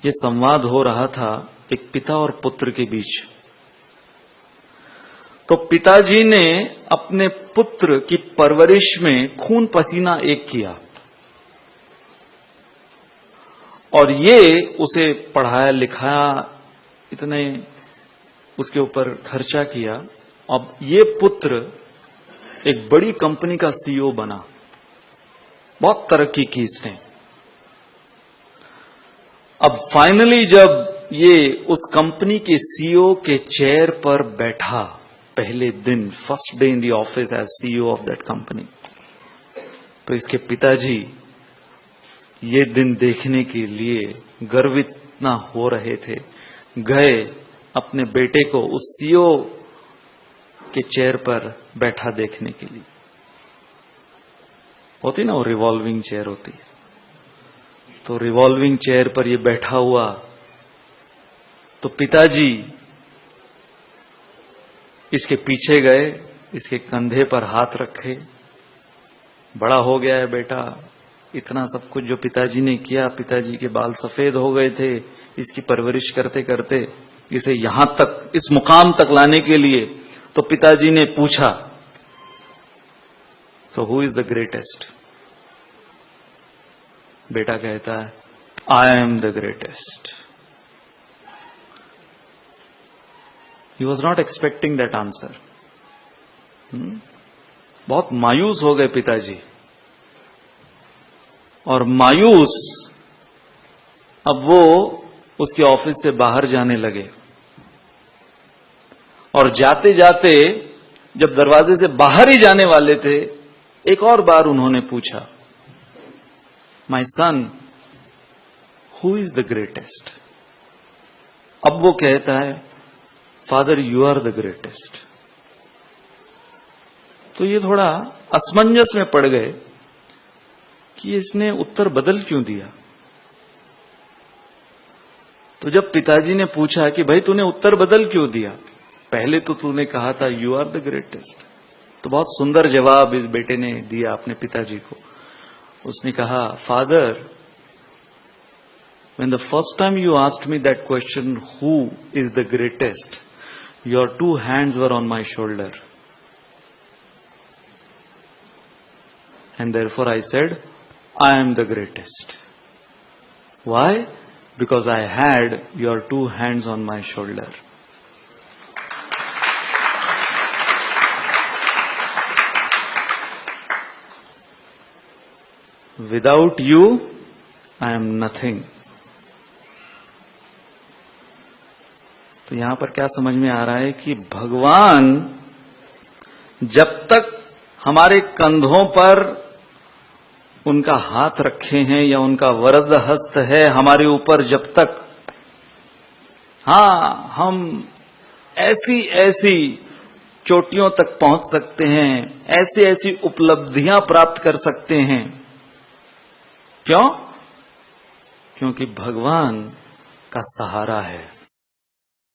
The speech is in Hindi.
ये संवाद हो रहा था एक पिता और पुत्र के बीच। तो पिताजी ने अपने पुत्र की परवरिश में खून पसीना एक किया और ये उसे पढ़ाया लिखाया, इतने उसके ऊपर खर्चा किया। अब ये पुत्र एक बड़ी कंपनी का सीईओ बना, बहुत तरक्की की इसने। अब फाइनली जब ये उस कंपनी के सीईओ के चेयर पर बैठा, पहले दिन, first day in the office as CEO of that company, तो इसके पिताजी ये दिन देखने के लिए गर्वित ना हो रहे थे, गए अपने बेटे को उस सीईओ के चेयर पर बैठा देखने के लिए। होती ना वो रिवॉल्विंग चेयर होती है, तो रिवॉल्विंग चेयर पर ये बैठा हुआ, तो पिताजी इसके पीछे गए, इसके कंधे पर हाथ रखे। बड़ा हो गया है बेटा, इतना सब कुछ जो पिताजी ने किया, पिताजी के बाल सफेद हो गए थे इसकी परवरिश करते करते, इसे यहां तक, इस मुकाम तक लाने के लिए। तो पिताजी ने पूछा, तो हु इज द ग्रेटेस्ट? बेटा कहता है, I am the greatest. He was not expecting that answer. बहुत मायूस हो गए पिताजी, और मायूस अब वो उसके ऑफिस से बाहर जाने लगे। और जाते जाते जब दरवाजे से बाहर ही जाने वाले थे, एक और बार उन्होंने पूछा, my son, who is the greatest? अब वो कहता है, father you are the greatest. तो ये थोड़ा असमंजस में पड़ गए कि इसने उत्तर बदल क्यों दिया। तो जब पिताजी ने पूछा कि भाई तूने उत्तर बदल क्यों दिया, पहले तो तूने कहा था यू आर द ग्रेटेस्ट, तो बहुत सुंदर जवाब इस बेटे ने दिया अपने पिताजी को। उसने कहा, father, when the first time you asked me that question, who is the greatest, your two hands were on my shoulder. And therefore I said, I am the greatest. Why? Because I had your two hands on my shoulder. Without you, I am nothing. तो यहां पर क्या समझ में आ रहा है कि भगवान जब तक हमारे कंधों पर उनका हाथ रखे हैं या उनका वरद हस्त है हमारे ऊपर, जब तक, हाँ, हम ऐसी ऐसी चोटियों तक पहुंच सकते हैं, ऐसी ऐसी उपलब्धियां प्राप्त कर सकते हैं। क्यों? क्योंकि भगवान का सहारा है।